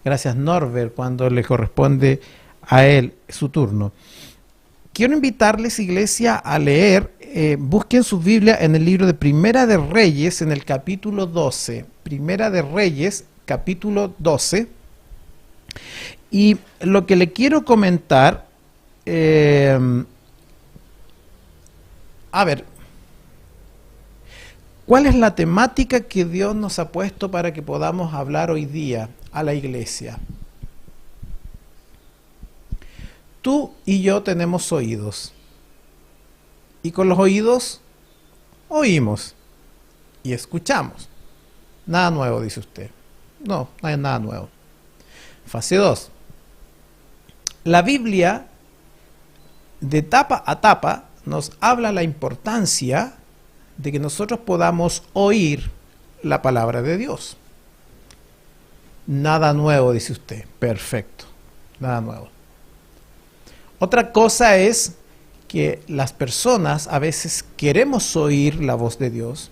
Gracias Norbert, cuando le corresponde a él su turno. Quiero invitarles, iglesia, a leer, busquen su Biblia en el libro de Primera de Reyes, en el capítulo 12. Primera de Reyes, capítulo 12. Y lo que le quiero comentar, a ver, ¿cuál es la temática que Dios nos ha puesto para que podamos hablar hoy día a la iglesia? Tú y yo tenemos oídos, y con los oídos oímos y escuchamos. Nada nuevo, dice usted. No, no hay nada nuevo. Fase 2. La Biblia, de tapa a tapa, nos habla la importancia de que nosotros podamos oír la palabra de Dios. Nada nuevo, dice usted. Perfecto. Nada nuevo. Otra cosa es que las personas a veces queremos oír la voz de Dios.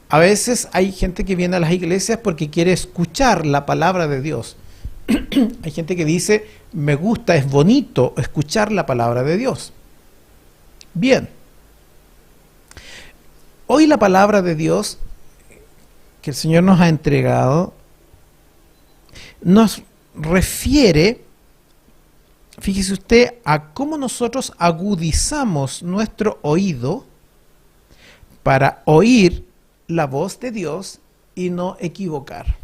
A veces hay gente que viene a las iglesias porque quiere escuchar la palabra de Dios. Hay gente que dice, me gusta, es bonito escuchar la palabra de Dios. Bien. Hoy la palabra de Dios que el Señor nos ha entregado nos refiere, fíjese usted, a cómo nosotros agudizamos nuestro oído para oír la voz de Dios y no equivocar.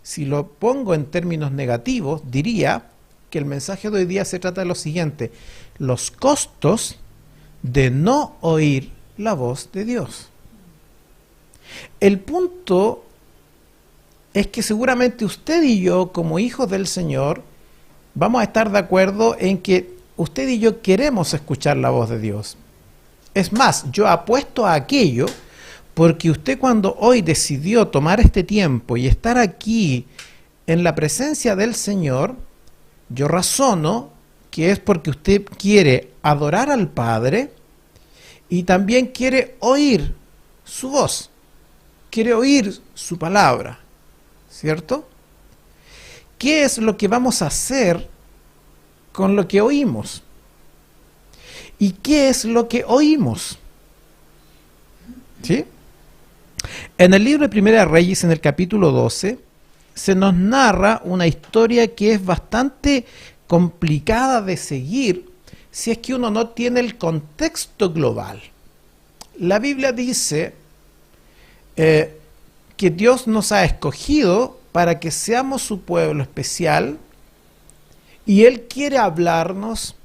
Si lo pongo en términos negativos, diría que el mensaje de hoy día se trata de lo siguiente: los costos de no oír la voz de Dios. El punto es que seguramente usted y yo, como hijos del Señor, vamos a estar de acuerdo en que usted y yo queremos escuchar la voz de Dios. Es más, yo apuesto a aquello porque usted, cuando hoy decidió tomar este tiempo y estar aquí en la presencia del Señor, yo razono que es porque usted quiere adorar al Padre y también quiere oír su voz, quiere oír su palabra, ¿cierto? ¿Qué es lo que vamos a hacer con lo que oímos? ¿Y qué es lo que oímos? ¿Sí? En el libro de Primera de Reyes, en el capítulo 12, se nos narra una historia que es bastante complicada de seguir si es que uno no tiene el contexto global. La Biblia dice que Dios nos ha escogido para que seamos su pueblo especial y Él quiere hablarnos.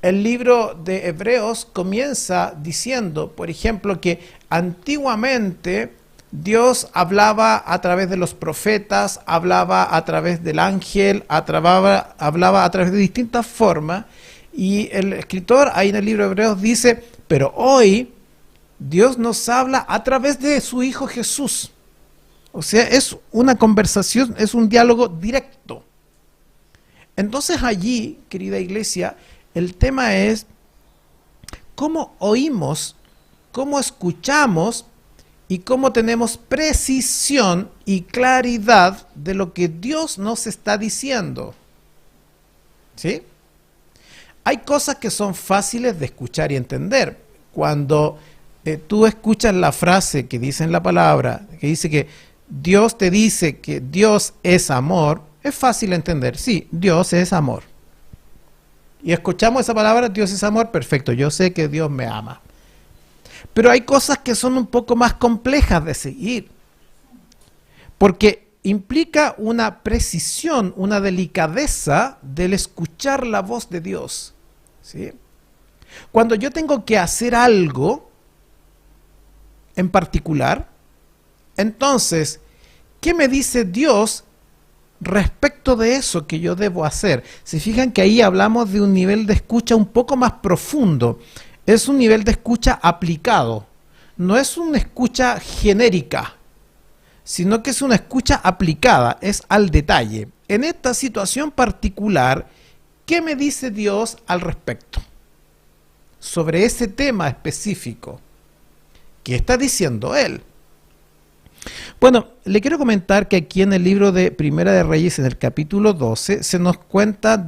El libro de Hebreos comienza diciendo, por ejemplo, que antiguamente Dios hablaba a través de los profetas, hablaba a través del ángel, hablaba a través de distintas formas, y el escritor ahí en el libro de Hebreos dice, pero hoy Dios nos habla a través de su Hijo Jesús. O sea, es una conversación, es un diálogo directo. Entonces allí, querida iglesia, el tema es cómo oímos, cómo escuchamos y cómo tenemos precisión y claridad de lo que Dios nos está diciendo. ¿Sí? Hay cosas que son fáciles de escuchar y entender. Cuando tú escuchas la frase que dice en la palabra, que dice que Dios te dice que Dios es amor, es fácil entender. Sí, Dios es amor. Y escuchamos esa palabra, Dios es amor, perfecto, yo sé que Dios me ama. Pero hay cosas que son un poco más complejas de seguir, porque implica una precisión, una delicadeza del escuchar la voz de Dios, ¿sí? Cuando yo tengo que hacer algo en particular, entonces, ¿qué me dice Dios respecto de eso que yo debo hacer? Se fijan que ahí hablamos de un nivel de escucha un poco más profundo. Es un nivel de escucha aplicado. No es una escucha genérica, sino que es una escucha aplicada, es al detalle. En esta situación particular, ¿qué me dice Dios al respecto? Sobre ese tema específico. ¿Qué está diciendo Él? Bueno, le quiero comentar que aquí en el libro de Primera de Reyes, en el capítulo 12, se nos cuenta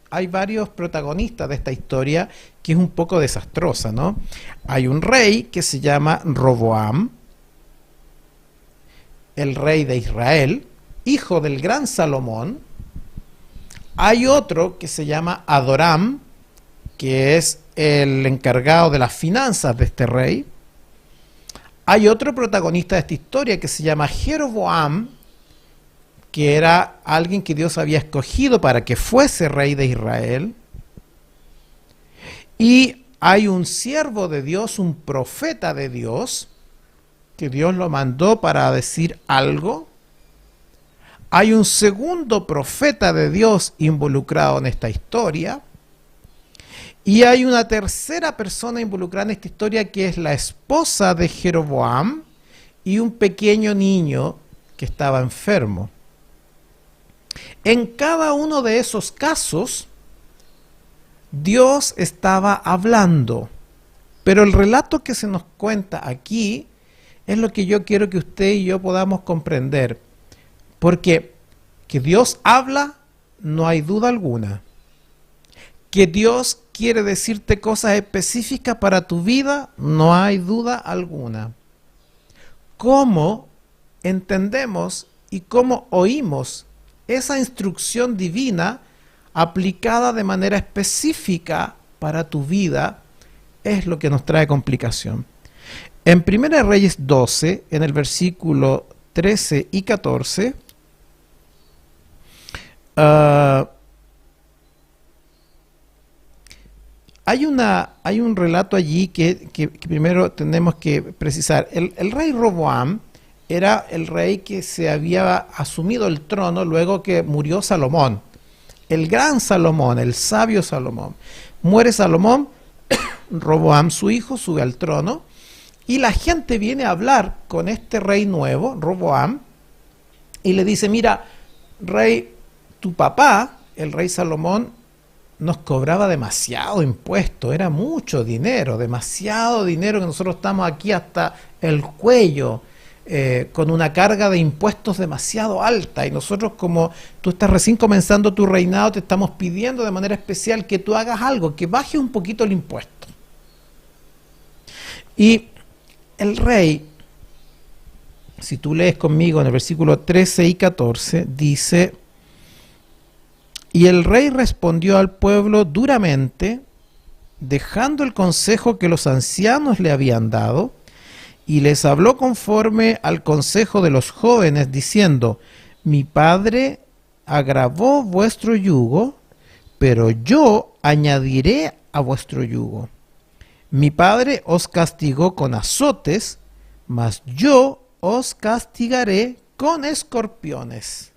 hay varios protagonistas de esta historia que es un poco desastrosa, ¿no? Hay un rey que se llama Roboam, el rey de Israel, hijo del gran Salomón. Hay otro que se llama Adoram, que es el encargado de las finanzas de este rey. Hay otro protagonista de esta historia que se llama Jeroboam, que era alguien que Dios había escogido para que fuese rey de Israel. Y hay un siervo de Dios, un profeta de Dios, que Dios lo mandó para decir algo. Hay un segundo profeta de Dios involucrado en esta historia. Y hay una tercera persona involucrada en esta historia que es la esposa de Jeroboam y un pequeño niño que estaba enfermo. En cada uno de esos casos, Dios estaba hablando, pero el relato que se nos cuenta aquí es lo que yo quiero que usted y yo podamos comprender, porque que Dios habla, no hay duda alguna. Que Dios quiere decirte cosas específicas para tu vida, no hay duda alguna. ¿Cómo entendemos y cómo oímos esa instrucción divina aplicada de manera específica para tu vida? Es lo que nos trae complicación. En 1 Reyes 12, en el versículo 13 y 14, hay un relato allí que primero tenemos que precisar. El rey Roboam era el rey que se había asumido el trono luego que murió Salomón. El gran Salomón, el sabio Salomón. Muere Salomón, Roboam, su hijo, sube al trono, y la gente viene a hablar con este rey nuevo, Roboam, y le dice: mira, rey, tu papá, el rey Salomón, nos cobraba demasiado impuesto, era mucho dinero, demasiado dinero, que nosotros estamos aquí hasta el cuello, con una carga de impuestos demasiado alta, y nosotros, como tú estás recién comenzando tu reinado, te estamos pidiendo de manera especial que tú hagas algo, que baje un poquito el impuesto. Y el rey, si tú lees conmigo en el versículo 13 y 14, dice: y el rey respondió al pueblo duramente, dejando el consejo que los ancianos le habían dado, y les habló conforme al consejo de los jóvenes, diciendo: mi padre agravó vuestro yugo, pero yo añadiré a vuestro yugo. Mi padre os castigó con azotes, mas yo os castigaré con escorpiones.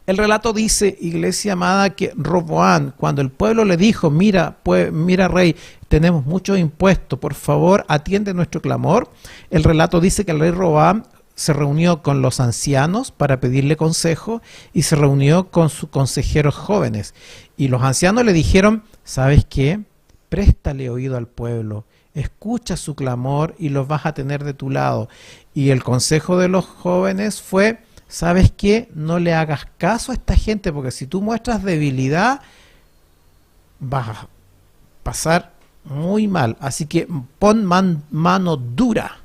El relato dice, iglesia amada, que Roboam, cuando el pueblo le dijo: mira rey, tenemos muchos impuestos, por favor atiende nuestro clamor. El relato dice que el rey Roboam se reunió con los ancianos para pedirle consejo y se reunió con sus consejeros jóvenes. Y los ancianos le dijeron: ¿sabes qué? Préstale oído al pueblo, escucha su clamor y los vas a tener de tu lado. Y el consejo de los jóvenes fue: ¿sabes qué? No le hagas caso a esta gente, porque si tú muestras debilidad, vas a pasar muy mal. Así que pon mano dura.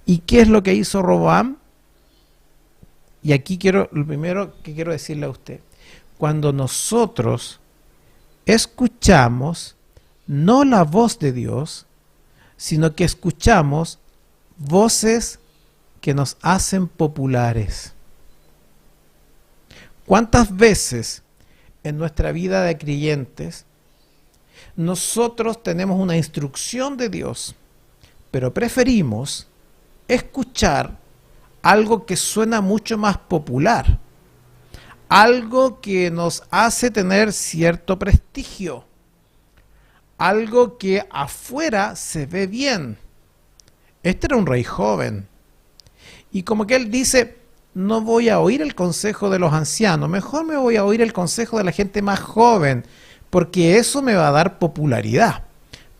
¿Y qué es lo que hizo Roboam? Y aquí lo primero que quiero decirle a usted: cuando nosotros escuchamos no la voz de Dios, sino que escuchamos voces que nos hacen populares. ¿Cuántas veces en nuestra vida de creyentes nosotros tenemos una instrucción de Dios, pero preferimos escuchar algo que suena mucho más popular, algo que nos hace tener cierto prestigio, algo que afuera se ve bien? Este era un rey joven, y como que él dice: no voy a oír el consejo de los ancianos, mejor me voy a oír el consejo de la gente más joven, porque eso me va a dar popularidad.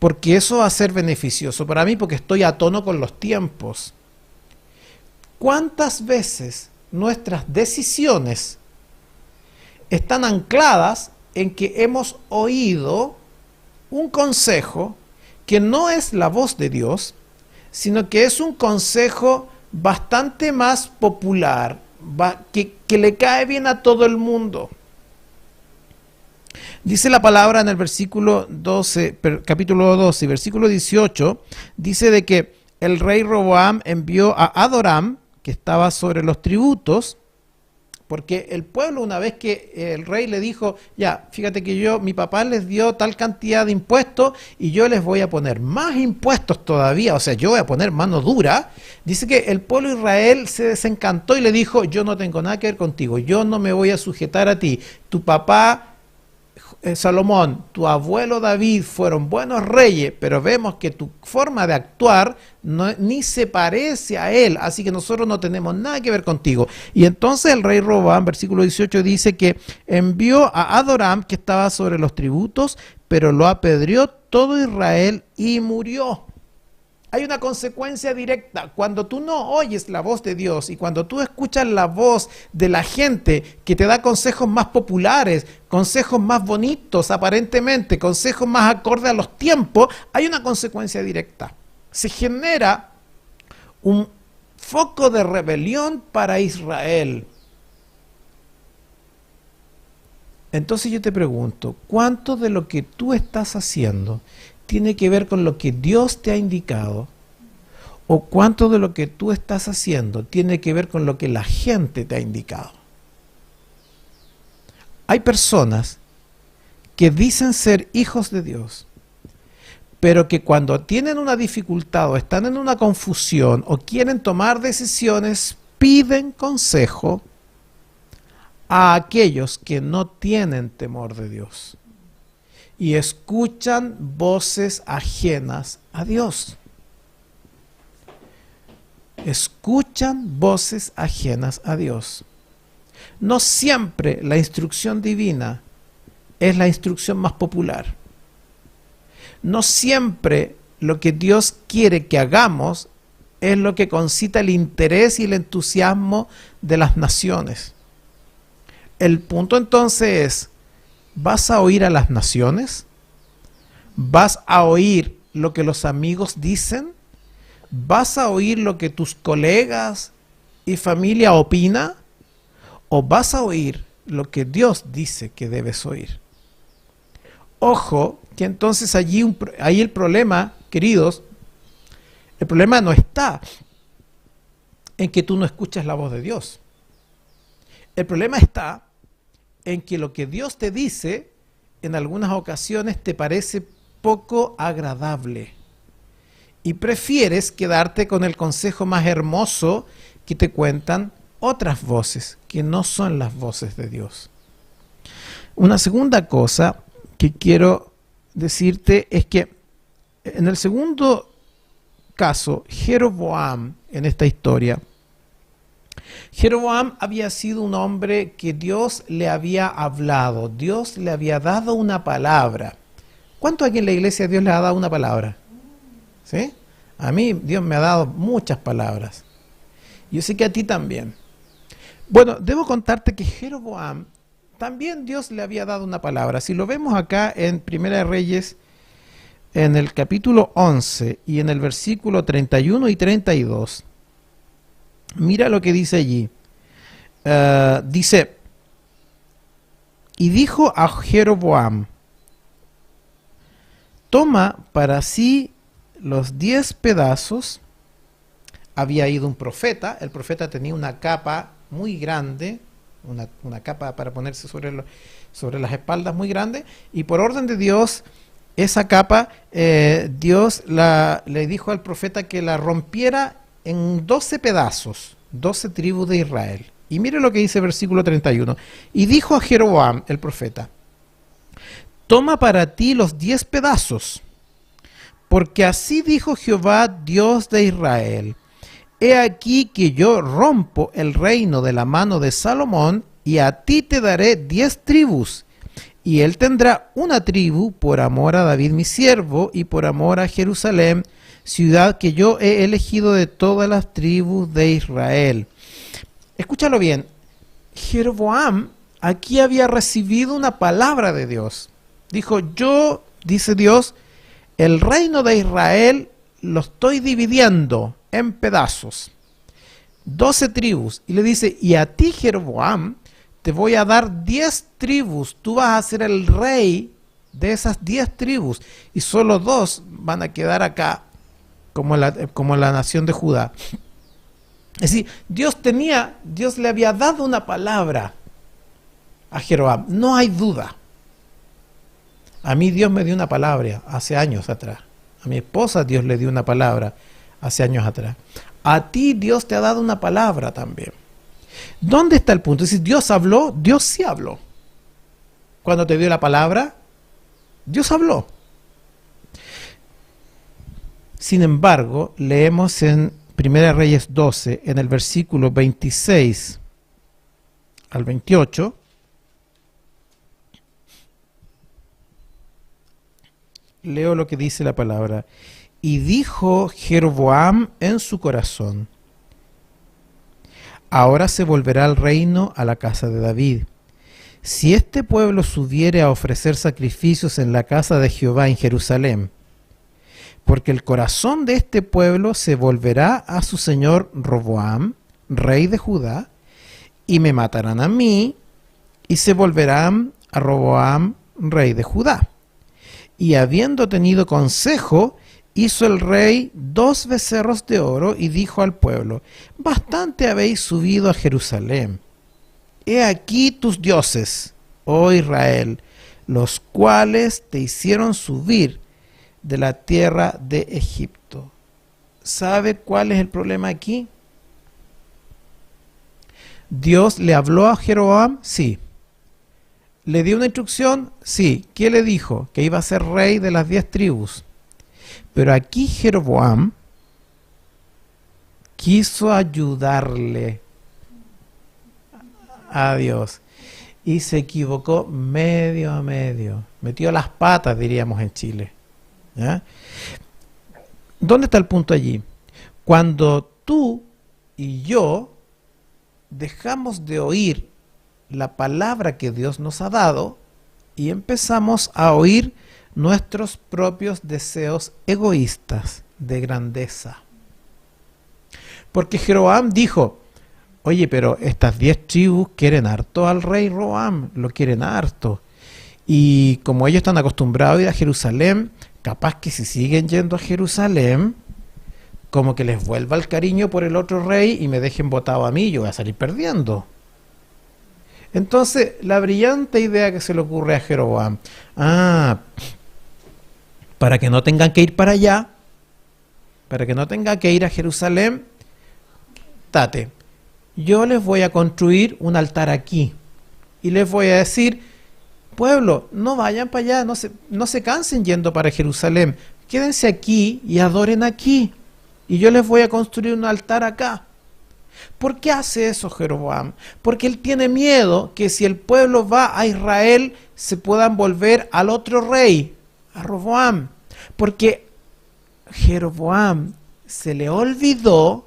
porque eso va a ser beneficioso para mí, porque estoy a tono con los tiempos. ¿Cuántas veces nuestras decisiones están ancladas en que hemos oído un consejo que no es la voz de Dios, sino que es un consejo bastante más popular, que le cae bien a todo el mundo? Dice la palabra en el versículo 12, capítulo 12, versículo 18, dice de que el rey Roboam envió a Adoram, que estaba sobre los tributos, porque el pueblo, una vez que el rey le dijo, ya, fíjate que mi papá les dio tal cantidad de impuestos y yo les voy a poner más impuestos todavía, o sea, yo voy a poner mano dura, dice que el pueblo de Israel se desencantó y le dijo, yo no tengo nada que ver contigo, yo no me voy a sujetar a ti, tu papá Salomón, tu abuelo David fueron buenos reyes, pero vemos que tu forma de actuar ni se parece a él, así que nosotros no tenemos nada que ver contigo. Y entonces el rey Roboam, versículo 18, dice que envió a Adoram, que estaba sobre los tributos, pero lo apedreó todo Israel y murió. Hay una consecuencia directa. Cuando tú no oyes la voz de Dios y cuando tú escuchas la voz de la gente que te da consejos más populares, consejos más bonitos aparentemente, consejos más acorde a los tiempos, hay una consecuencia directa. Se genera un foco de rebelión para Israel. Entonces yo te pregunto, ¿cuánto de lo que tú estás haciendo tiene que ver con lo que Dios te ha indicado? ¿O cuánto de lo que tú estás haciendo tiene que ver con lo que la gente te ha indicado? Hay personas que dicen ser hijos de Dios, pero que cuando tienen una dificultad o están en una confusión o quieren tomar decisiones, piden consejo a aquellos que no tienen temor de Dios y escuchan voces ajenas a Dios. Escuchan voces ajenas a Dios. No siempre la instrucción divina es la instrucción más popular. No siempre lo que Dios quiere que hagamos es lo que concita el interés y el entusiasmo de las naciones. El punto entonces es, ¿vas a oír a las naciones? ¿Vas a oír lo que los amigos dicen? ¿Vas a oír lo que tus colegas y familia opina? ¿O vas a oír lo que Dios dice que debes oír? Ojo, que entonces ahí el problema, queridos, el problema no está en que tú no escuchas la voz de Dios. El problema está en que lo que Dios te dice en algunas ocasiones te parece poco agradable y prefieres quedarte con el consejo más hermoso que te cuentan otras voces que no son las voces de Dios. Una segunda cosa que quiero decirte es que en el segundo caso, Jeroboam, en esta historia, Jeroboam había sido un hombre que Dios le había hablado, Dios le había dado una palabra. ¿Cuánto aquí en la iglesia Dios le ha dado una palabra? ¿Sí? A mí Dios me ha dado muchas palabras. Yo sé que a ti también. Bueno, debo contarte que Jeroboam también Dios le había dado una palabra. Si lo vemos acá en Primera de Reyes, en el capítulo 11 y en el versículo 31 y 32, mira lo que dice allí. Dice, y dijo a Jeroboam, toma para sí los 10 pedazos. Había ido un profeta, el profeta tenía una capa muy grande, una capa para ponerse sobre las espaldas muy grande, y por orden de Dios, esa capa, Dios le dijo al profeta que la rompiera en 12 pedazos, 12 tribus de Israel. Y mire lo que dice el versículo 31. Y dijo a Jeroboam, el profeta, toma para ti los 10 pedazos, porque así dijo Jehová, Dios de Israel, he aquí que yo rompo el reino de la mano de Salomón, y a ti te daré 10 tribus, Y él tendrá una tribu por amor a David mi siervo y por amor a Jerusalén, ciudad que yo he elegido de todas las tribus de Israel. Escúchalo bien, Jeroboam aquí había recibido una palabra de Dios. Dijo, yo, dice Dios, el reino de Israel lo estoy dividiendo en pedazos. 12 tribus. Y le dice, y a ti, Jeroboam, te voy a dar 10 tribus. Tú vas a ser el rey de esas 10 tribus. Y solo 2 van a quedar acá, como la nación de Judá. Es decir, Dios le había dado una palabra a Jeroboam. No hay duda. A mí Dios me dio una palabra hace años atrás. A mi esposa Dios le dio una palabra hace años atrás. A ti Dios te ha dado una palabra también. ¿Dónde está el punto? Es decir, Dios habló, Dios sí habló. Cuando te dio la palabra, Dios habló. Sin embargo, leemos en 1 Reyes 12, en el versículo 26 al 28, leo lo que dice la palabra. Y dijo Jeroboam en su corazón, ahora se volverá el reino a la casa de David. Si este pueblo subiere a ofrecer sacrificios en la casa de Jehová en Jerusalén, porque el corazón de este pueblo se volverá a su señor Roboam, rey de Judá, y me matarán a mí, y se volverán a Roboam, rey de Judá. Y habiendo tenido consejo, hizo el rey 2 becerros de oro y dijo al pueblo, bastante habéis subido a Jerusalén. He aquí tus dioses, oh Israel, los cuales te hicieron subir de la tierra de Egipto. ¿Sabe cuál es el problema aquí? ¿Dios le habló a Jeroboam? Sí. ¿Le dio una instrucción? Sí. ¿Qué le dijo? Que iba a ser rey de las 10 tribus. Pero aquí Jeroboam quiso ayudarle a Dios y se equivocó medio a medio. Metió las patas, diríamos en Chile. ¿Ya? ¿Dónde está el punto allí? Cuando tú y yo dejamos de oír la palabra que Dios nos ha dado y empezamos a oír nuestros propios deseos egoístas de grandeza. Porque Jeroboam dijo, oye, pero estas 10 tribus quieren harto al rey Roboam, lo quieren harto. Y como ellos están acostumbrados a ir a Jerusalén, capaz que si siguen yendo a Jerusalén, como que les vuelva el cariño por el otro rey y me dejen votado a mí, yo voy a salir perdiendo. Entonces, la brillante idea que se le ocurre a Jeroboam, para que no tengan que ir para allá, para que no tengan que ir a Jerusalén, yo les voy a construir un altar aquí y les voy a decir, pueblo, no vayan para allá, no se cansen yendo para Jerusalén, quédense aquí y adoren aquí y yo les voy a construir un altar acá. ¿Por qué hace eso Jeroboam? Porque él tiene miedo que si el pueblo va a Israel se puedan volver al otro rey, a Roboam. Porque Jeroboam se le olvidó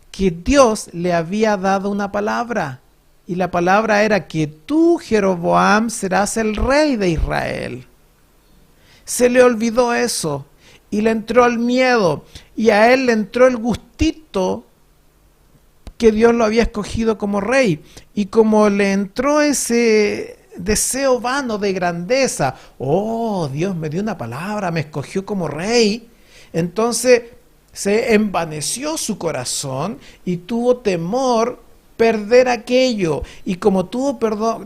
que Dios le había dado una palabra. Y la palabra era que tú, Jeroboam, serás el rey de Israel. Se le olvidó eso y le entró el miedo y a él le entró el gustito que Dios lo había escogido como rey. Y como le entró ese deseo vano de grandeza, oh, Dios me dio una palabra, me escogió como rey, entonces se envaneció su corazón y tuvo temor perder aquello. Y como tuvo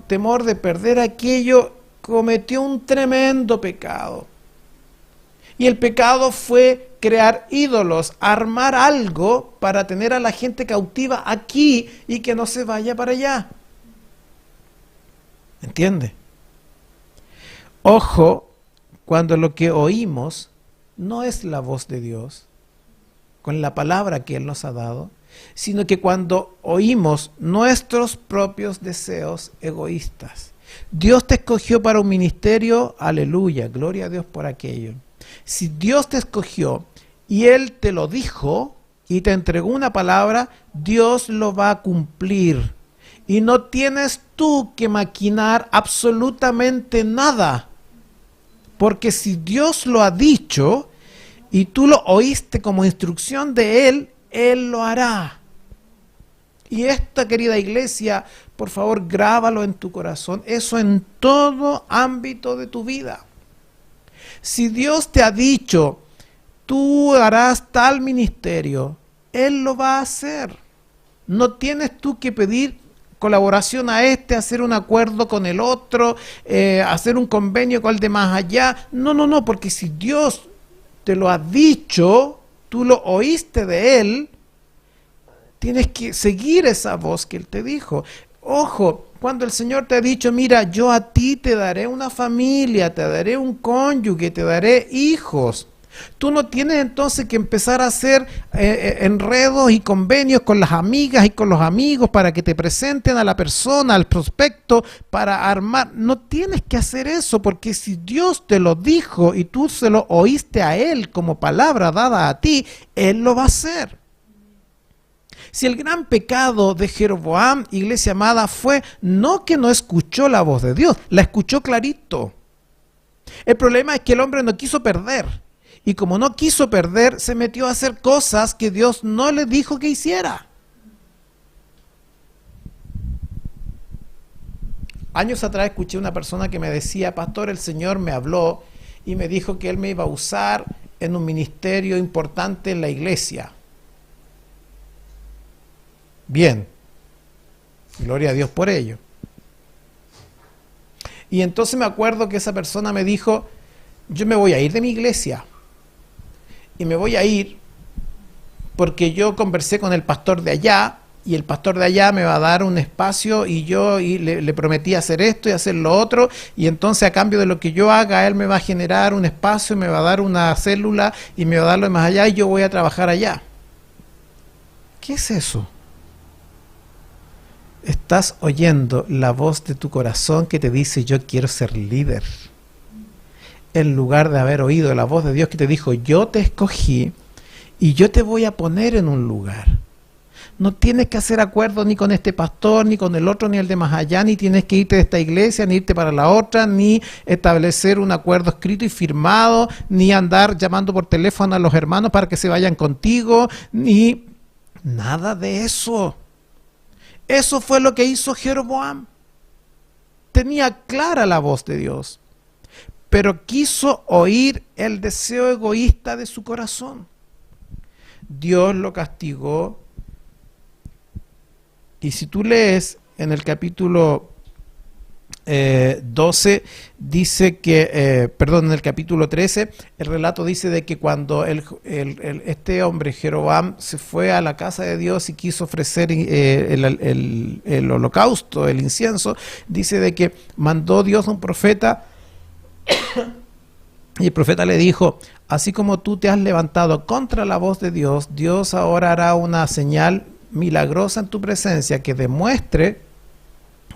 temor de perder aquello, cometió un tremendo pecado. Y el pecado fue crear ídolos, armar algo para tener a la gente cautiva aquí y que no se vaya para allá. ¿Entiende? Ojo, cuando lo que oímos no es la voz de Dios, con la palabra que Él nos ha dado, sino que cuando oímos nuestros propios deseos egoístas. Dios te escogió para un ministerio, aleluya, gloria a Dios por aquello. Si Dios te escogió y Él te lo dijo y te entregó una palabra, Dios lo va a cumplir. Y no tienes tú que maquinar absolutamente nada. Porque si Dios lo ha dicho y tú lo oíste como instrucción de Él, Él lo hará. Y esta, querida iglesia, por favor, grábalo en tu corazón. Eso en todo ámbito de tu vida. Si Dios te ha dicho, tú harás tal ministerio, Él lo va a hacer. No tienes tú que pedir colaboración a este, hacer un acuerdo con el otro, hacer un convenio con el de más allá. No, no, no, porque si Dios te lo ha dicho, tú lo oíste de Él, tienes que seguir esa voz que Él te dijo. Ojo, cuando el Señor te ha dicho, mira, yo a ti te daré una familia, te daré un cónyuge, te daré hijos. Tú no tienes entonces que empezar a hacer enredos y convenios con las amigas y con los amigos para que te presenten a la persona, al prospecto, para armar. No tienes que hacer eso, porque si Dios te lo dijo y tú se lo oíste a Él como palabra dada a ti, Él lo va a hacer. Si el gran pecado de Jeroboam, iglesia amada, fue no que no escuchó la voz de Dios, la escuchó clarito. El problema es que el hombre no quiso perder. Y como no quiso perder, se metió a hacer cosas que Dios no le dijo que hiciera. Años atrás escuché una persona que me decía, pastor, el Señor me habló y me dijo que Él me iba a usar en un ministerio importante en la iglesia. Bien, gloria a Dios por ello. Y entonces me acuerdo que esa persona me dijo, yo me voy a ir de mi iglesia. Y me voy a ir porque yo conversé con el pastor de allá y el pastor de allá me va a dar un espacio y yo le prometí hacer esto y hacer lo otro, y entonces a cambio de lo que yo haga, él me va a generar un espacio, me va a dar una célula y me va a dar lo más allá y yo voy a trabajar allá. ¿Qué es eso? Estás oyendo la voz de tu corazón que te dice yo quiero ser líder, en lugar de haber oído la voz de Dios que te dijo yo te escogí y yo te voy a poner en un lugar. No tienes que hacer acuerdos ni con este pastor, ni con el otro, ni el de más allá, ni tienes que irte de esta iglesia, ni irte para la otra, ni establecer un acuerdo escrito y firmado, ni andar llamando por teléfono a los hermanos para que se vayan contigo, ni nada de eso. Eso fue lo que hizo Jeroboam. Tenía clara la voz de Dios, pero quiso oír el deseo egoísta de su corazón. Dios lo castigó. Y si tú lees en el capítulo 12, dice que, en el capítulo 13, el relato dice de que cuando este hombre, Jeroboam, se fue a la casa de Dios y quiso ofrecer el holocausto, el incienso, dice de que mandó Dios a un profeta y el profeta le dijo, así como tú te has levantado contra la voz de Dios, Dios ahora hará una señal milagrosa en tu presencia que demuestre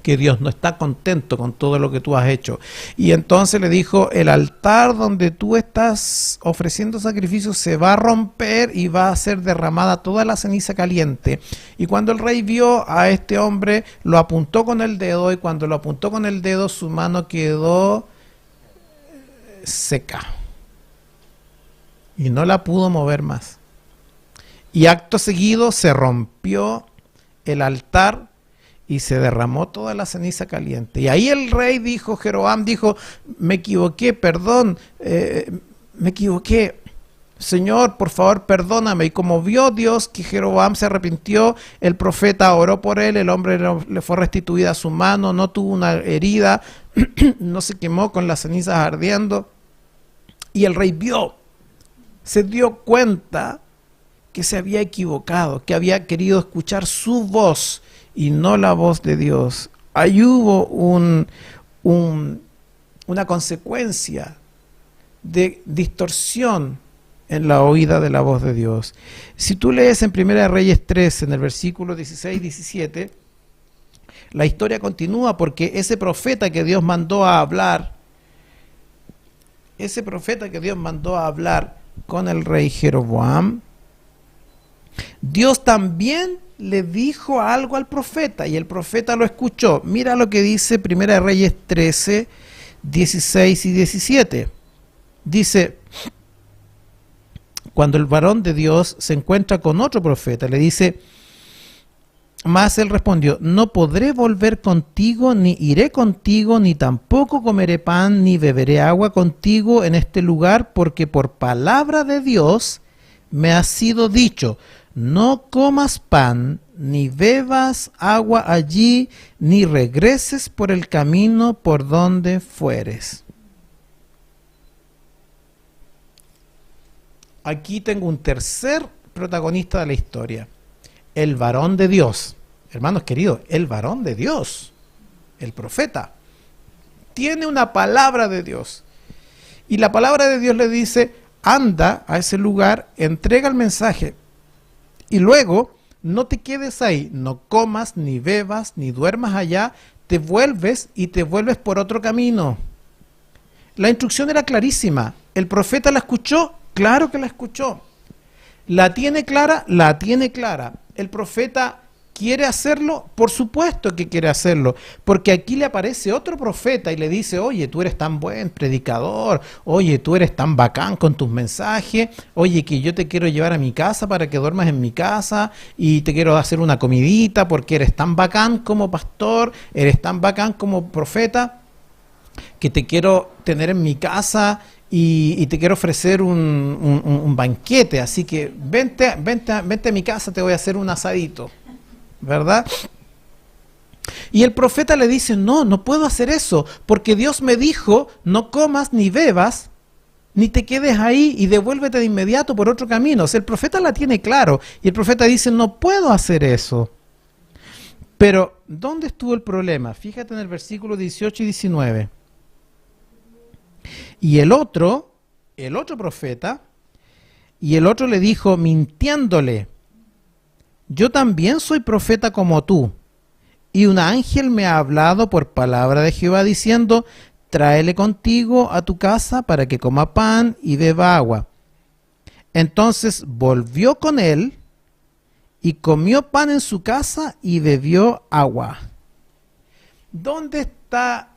que Dios no está contento con todo lo que tú has hecho. Y entonces le dijo, el altar donde tú estás ofreciendo sacrificios se va a romper y va a ser derramada toda la ceniza caliente. Y cuando el rey vio a este hombre, lo apuntó con el dedo, y cuando lo apuntó con el dedo, su mano quedó seca y no la pudo mover más. Y acto seguido se rompió el altar y se derramó toda la ceniza caliente. Y ahí el rey dijo, Jeroboam dijo, me equivoqué, perdón, me equivoqué. Señor, por favor, perdóname. Y como vio Dios que Jeroboam se arrepintió, el profeta oró por él, el hombre le fue restituida su mano, no tuvo una herida, no se quemó con las cenizas ardiendo. Y el rey se dio cuenta que se había equivocado, que había querido escuchar su voz y no la voz de Dios. Ahí hubo una consecuencia de distorsión en la oída de la voz de Dios. Si tú lees en 1 Reyes 3, en el versículo 16 y 17, La historia continúa porque ese profeta que Dios mandó a hablar, con el rey Jeroboam, Dios también le dijo algo al profeta y el profeta lo escuchó. Mira lo que dice Primera de Reyes 13, 16 y 17. Dice, cuando el varón de Dios se encuentra con otro profeta, le dice, mas él respondió, no podré volver contigo, ni iré contigo, ni tampoco comeré pan, ni beberé agua contigo en este lugar, porque por palabra de Dios me ha sido dicho, no comas pan, ni bebas agua allí, ni regreses por el camino por donde fueres. Aquí tengo un tercer protagonista de la historia, el varón de Dios. Hermanos queridos, el varón de Dios, el profeta, tiene una palabra de Dios. Y la palabra de Dios le dice, anda a ese lugar, entrega el mensaje. Y luego, no te quedes ahí, no comas, ni bebas, ni duermas allá, te vuelves y te vuelves por otro camino. La instrucción era clarísima. ¿El profeta la escuchó? Claro que la escuchó. ¿La tiene clara? La tiene clara. ¿El profeta quiere hacerlo? Por supuesto que quiere hacerlo, porque aquí le aparece otro profeta y le dice, oye, tú eres tan buen predicador, oye, tú eres tan bacán con tus mensajes, oye, que yo te quiero llevar a mi casa para que duermas en mi casa y te quiero hacer una comidita porque eres tan bacán como pastor, eres tan bacán como profeta, que te quiero tener en mi casa y te quiero ofrecer un banquete, así que vente a mi casa, te voy a hacer un asadito. ¿Verdad? Y el profeta le dice, no puedo hacer eso, porque Dios me dijo, no comas ni bebas, ni te quedes ahí y devuélvete de inmediato por otro camino. O sea, el profeta la tiene claro, y el profeta dice, no puedo hacer eso. Pero, ¿dónde estuvo el problema? Fíjate en el versículo 18 y 19. Y el otro profeta, y el otro le dijo, mintiéndole, yo también soy profeta como tú, y un ángel me ha hablado por palabra de Jehová diciendo, tráele contigo a tu casa para que coma pan y beba agua. Entonces volvió con él y comió pan en su casa y bebió agua. ¿Dónde está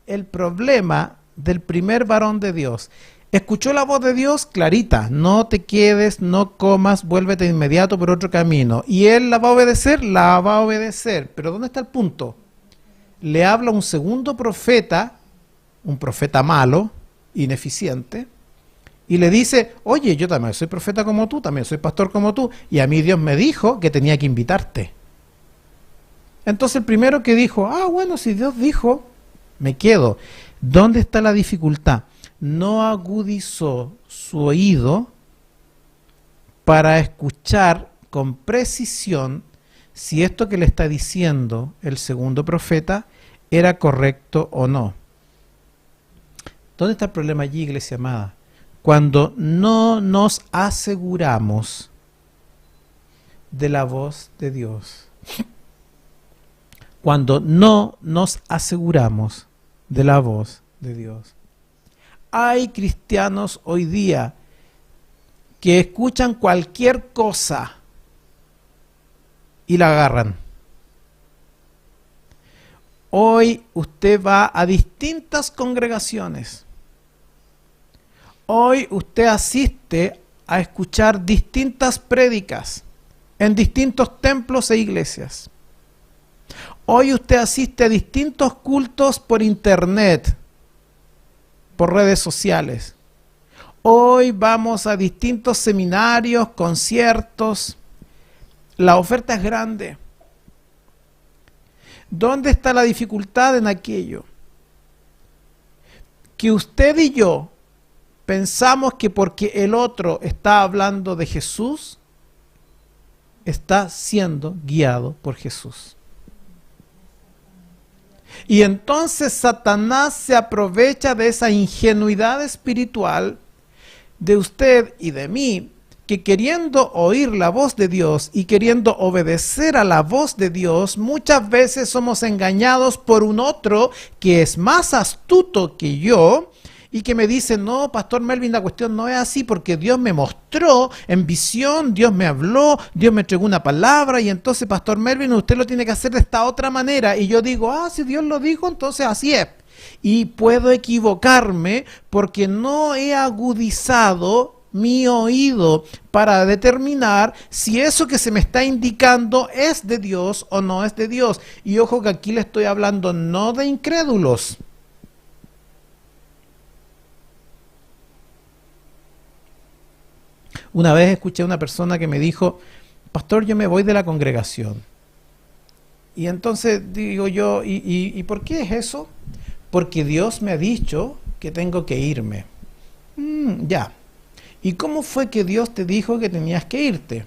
el problema del primer varón de Dios? Escuchó la voz de Dios clarita, no te quedes, no comas, vuélvete de inmediato por otro camino. ¿Y él la va a obedecer? La va a obedecer. Pero ¿dónde está el punto? Le habla un segundo profeta, un profeta malo, ineficiente, y le dice, oye, yo también soy profeta como tú, también soy pastor como tú, y a mí Dios me dijo que tenía que invitarte. Entonces el primero que dijo, bueno, si Dios dijo, me quedo. ¿Dónde está la dificultad? No agudizó su oído para escuchar con precisión si esto que le está diciendo el segundo profeta era correcto o no. ¿Dónde está el problema allí, iglesia amada? Cuando no nos aseguramos de la voz de Dios. Cuando no nos aseguramos de la voz de Dios. Hay cristianos hoy día que escuchan cualquier cosa y la agarran. Hoy usted va a distintas congregaciones. Hoy usted asiste a escuchar distintas prédicas en distintos templos e iglesias. Hoy usted asiste a distintos cultos por internet, por redes sociales. Hoy vamos a distintos seminarios, conciertos. La oferta es grande. ¿Dónde está la dificultad en aquello? Que usted y yo pensamos que porque el otro está hablando de Jesús, está siendo guiado por Jesús. Y entonces Satanás se aprovecha de esa ingenuidad espiritual de usted y de mí, que queriendo oír la voz de Dios y queriendo obedecer a la voz de Dios, muchas veces somos engañados por un otro que es más astuto que yo y que me dice, no, Pastor Melvin, la cuestión no es así porque Dios me mostró en visión, Dios me habló, Dios me entregó una palabra y entonces, Pastor Melvin, usted lo tiene que hacer de esta otra manera. Y yo digo, si Dios lo dijo, entonces así es. Y puedo equivocarme porque no he agudizado mi oído para determinar si eso que se me está indicando es de Dios o no es de Dios. Y ojo que aquí le estoy hablando no de incrédulos. Una vez escuché a una persona que me dijo, Pastor, yo me voy de la congregación. Y entonces digo yo, ¿y por qué es eso? Porque Dios me ha dicho que tengo que irme. Ya. ¿Y cómo fue que Dios te dijo que tenías que irte?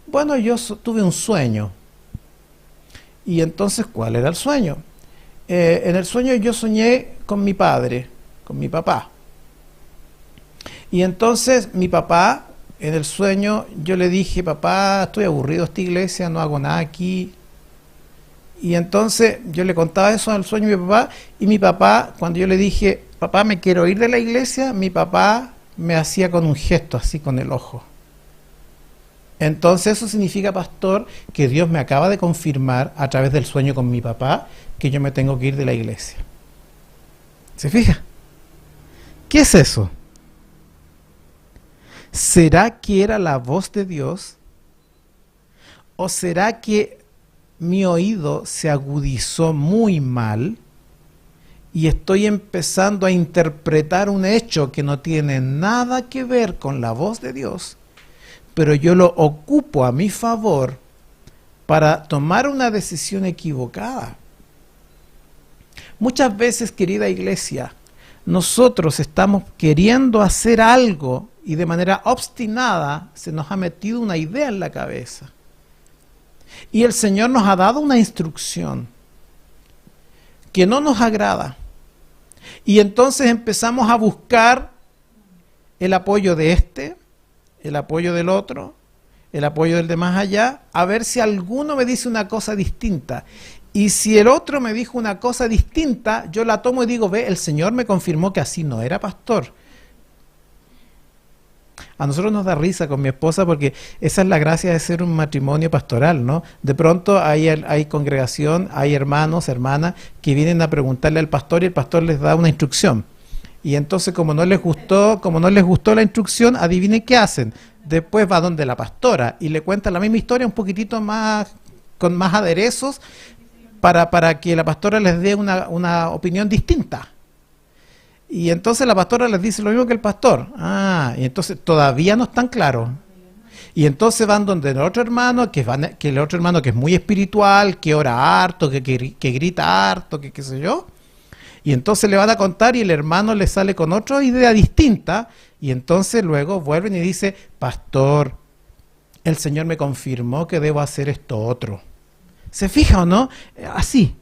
Bueno, yo tuve un sueño. Y entonces, ¿cuál era el sueño? En el sueño yo soñé con mi padre, con mi papá. Y entonces mi papá, en el sueño, yo le dije, papá, estoy aburrido de esta iglesia, no hago nada aquí. Y entonces yo le contaba eso al sueño de mi papá, cuando yo le dije, papá, me quiero ir de la iglesia, mi papá me hacía con un gesto así con el ojo. Entonces eso significa, pastor, que Dios me acaba de confirmar a través del sueño con mi papá que yo me tengo que ir de la iglesia. ¿Se fija? ¿Qué es eso? ¿Será que era la voz de Dios? ¿O será que mi oído se agudizó muy mal y estoy empezando a interpretar un hecho que no tiene nada que ver con la voz de Dios, pero yo lo ocupo a mi favor para tomar una decisión equivocada? Muchas veces, querida iglesia, nosotros estamos queriendo hacer algo y de manera obstinada se nos ha metido una idea en la cabeza. Y el Señor nos ha dado una instrucción que no nos agrada. Y entonces empezamos a buscar el apoyo de este, el apoyo del otro, el apoyo del de más allá, a ver si alguno me dice una cosa distinta. Y si el otro me dijo una cosa distinta, yo la tomo y digo, ve, el Señor me confirmó que así no era, pastor. A nosotros nos da risa con mi esposa porque esa es la gracia de ser un matrimonio pastoral, ¿no? De pronto hay congregación, hay hermanos, hermanas que vienen a preguntarle al pastor y el pastor les da una instrucción. Y entonces como no les gustó la instrucción, adivinen qué hacen. Después va donde la pastora y le cuenta la misma historia un poquitito más, con más aderezos para que la pastora les dé una opinión distinta. Y entonces la pastora les dice lo mismo que el pastor. Y entonces todavía no están claros. Y entonces van donde el otro hermano, que el otro hermano que es muy espiritual, que ora harto, que grita harto, que qué sé yo. Y entonces le van a contar y el hermano le sale con otra idea distinta. Y entonces luego vuelven y dice, pastor, el Señor me confirmó que debo hacer esto otro. ¿Se fija o no? Así,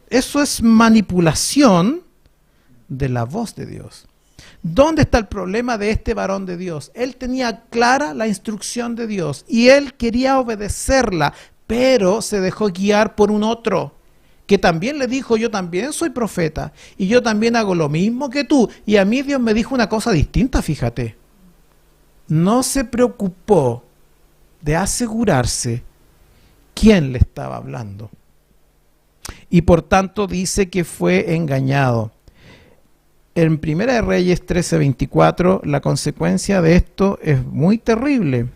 eso es manipulación de la voz de Dios. ¿Dónde está el problema de este varón de Dios? Él tenía clara la instrucción de Dios y él quería obedecerla, pero se dejó guiar por un otro que también le dijo, yo también soy profeta y yo también hago lo mismo que tú, y a mí Dios me dijo una cosa distinta, fíjate. No se preocupó de asegurarse quién le estaba hablando y por tanto dice que fue engañado. En Primera de Reyes 13:24, la consecuencia de esto es muy terrible,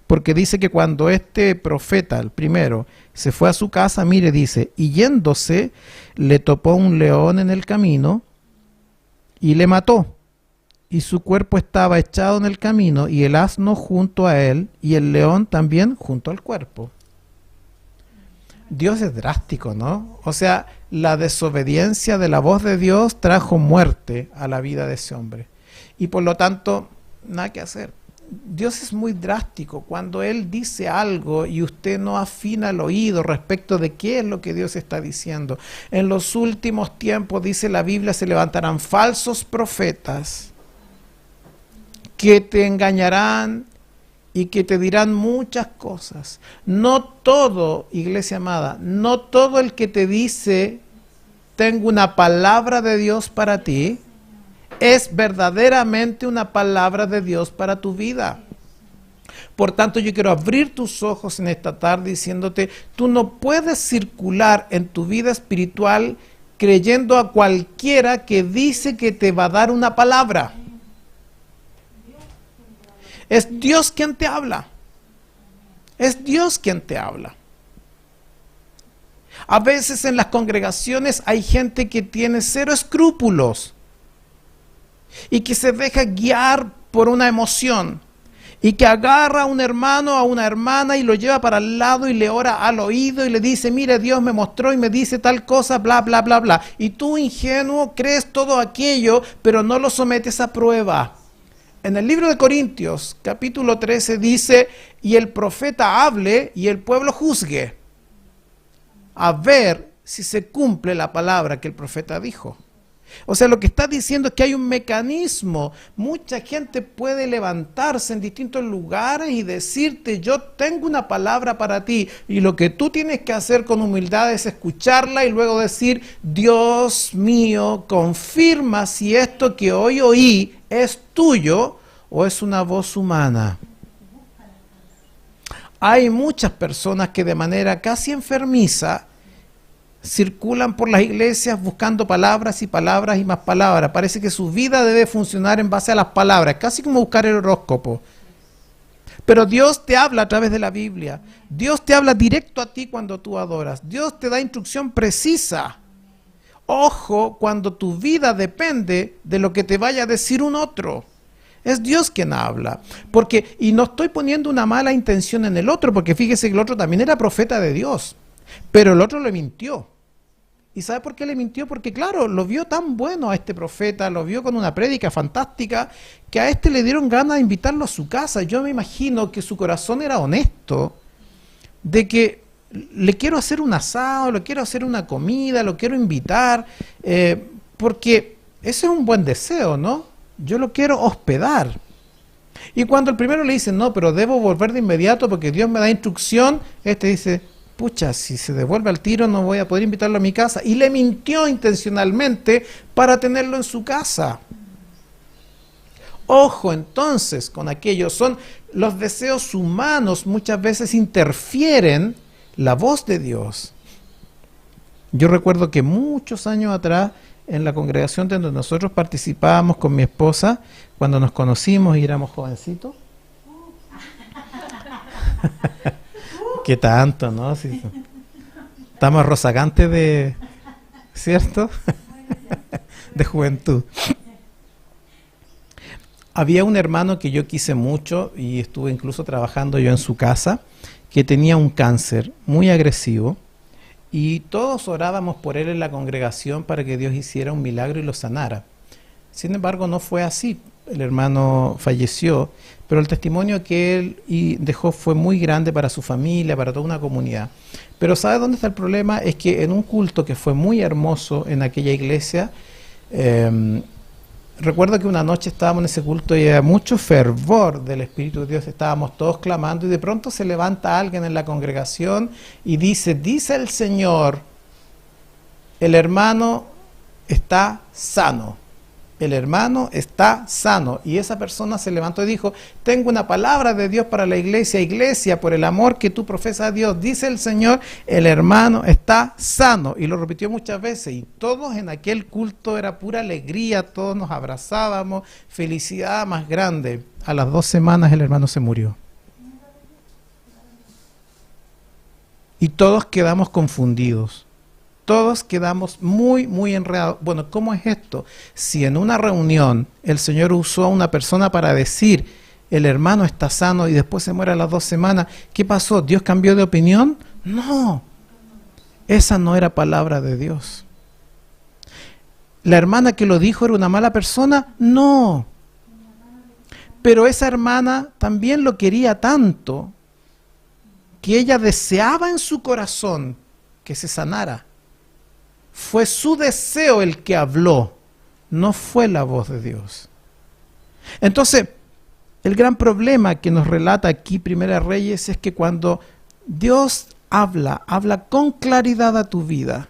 porque dice que cuando este profeta, el primero, se fue a su casa, mire, dice, y yéndose, le topó un león en el camino y le mató, y su cuerpo estaba echado en el camino, y el asno junto a él, y el león también junto al cuerpo. Dios es drástico, ¿no? O sea, la desobediencia de la voz de Dios trajo muerte a la vida de ese hombre. Y por lo tanto, nada que hacer. Dios es muy drástico. Cuando Él dice algo y usted no afina el oído respecto de qué es lo que Dios está diciendo. En los últimos tiempos, dice la Biblia, se levantarán falsos profetas que te engañarán, y que te dirán muchas cosas. No todo, iglesia amada, no todo el que te dice, tengo una palabra de Dios para ti, es verdaderamente una palabra de Dios para tu vida. Por tanto, yo quiero abrir tus ojos en esta tarde diciéndote, tú no puedes circular en tu vida espiritual creyendo a cualquiera que dice que te va a dar una palabra. Es Dios quien te habla. Es Dios quien te habla. A veces en las congregaciones hay gente que tiene cero escrúpulos y que se deja guiar por una emoción y que agarra a un hermano o a una hermana y lo lleva para el lado y le ora al oído y le dice, mire, Dios me mostró y me dice tal cosa, bla, bla, bla, bla. Y tú, ingenuo, crees todo aquello, pero no lo sometes a prueba. En el libro de Corintios, capítulo 13, dice, y el profeta hable y el pueblo juzgue, a ver si se cumple la palabra que el profeta dijo. O sea, lo que está diciendo es que hay un mecanismo. Mucha gente puede levantarse en distintos lugares y decirte, yo tengo una palabra para ti. Y lo que tú tienes que hacer con humildad es escucharla y luego decir, Dios mío, confirma si esto que hoy oí es tuyo o es una voz humana. Hay muchas personas que de manera casi enfermiza circulan por las iglesias buscando palabras y palabras y más palabras. Parece que su vida debe funcionar en base a las palabras, casi como buscar el horóscopo. Pero Dios te habla a través de la Biblia. Dios te habla directo a ti cuando tú adoras. Dios te da instrucción precisa. Ojo cuando tu vida depende de lo que te vaya a decir un otro. Es Dios quien habla. Y no estoy poniendo una mala intención en el otro, porque fíjese que el otro también era profeta de Dios. Pero el otro le mintió. ¿Y sabe por qué le mintió? Porque claro, lo vio tan bueno a este profeta, lo vio con una prédica fantástica, que a este le dieron ganas de invitarlo a su casa. Yo me imagino que su corazón era honesto, de que le quiero hacer un asado, le quiero hacer una comida, lo quiero invitar, porque ese es un buen deseo, ¿no? Yo lo quiero hospedar. Y cuando el primero le dice, no, pero debo volver de inmediato porque Dios me da instrucción, este dice, pucha, si se devuelve al tiro no voy a poder invitarlo a mi casa. Y le mintió intencionalmente para tenerlo en su casa. Ojo entonces con aquello, son los deseos humanos, muchas veces interfieren la voz de Dios. Yo recuerdo que muchos años atrás, en la congregación donde nosotros participábamos con mi esposa, cuando nos conocimos y éramos jovencitos, ¿qué tanto, no? Sí, estamos rozagantes de, ¿cierto? De juventud. Había un hermano que yo quise mucho y estuve incluso trabajando yo en su casa, que tenía un cáncer muy agresivo y todos orábamos por él en la congregación para que Dios hiciera un milagro y lo sanara. Sin embargo, no fue así. El hermano falleció, pero el testimonio que él dejó fue muy grande para su familia, para toda una comunidad. Pero ¿sabe dónde está el problema? Es que en un culto que fue muy hermoso en aquella iglesia, recuerdo que una noche estábamos en ese culto y había mucho fervor del Espíritu de Dios, estábamos todos clamando y de pronto se levanta alguien en la congregación y dice el Señor, el hermano está sano. El hermano está sano. Y esa persona se levantó y dijo, tengo una palabra de Dios para la iglesia. Iglesia, por el amor que tú profesas a Dios, dice el Señor, el hermano está sano. Y lo repitió muchas veces. Y todos en aquel culto era pura alegría, todos nos abrazábamos, felicidad más grande. A las 2 semanas el hermano se murió. Y todos quedamos confundidos. Todos quedamos muy, muy enredados. Bueno, ¿cómo es esto? Si en una reunión el Señor usó a una persona para decir, el hermano está sano y después se muere a las 2 semanas, ¿qué pasó? ¿Dios cambió de opinión? No, esa no era palabra de Dios. ¿La hermana que lo dijo era una mala persona? No. Pero esa hermana también lo quería tanto que ella deseaba en su corazón que se sanara. Fue su deseo el que habló, no fue la voz de Dios. Entonces, El gran problema que nos relata aquí Primera de Reyes es que cuando Dios habla con claridad a tu vida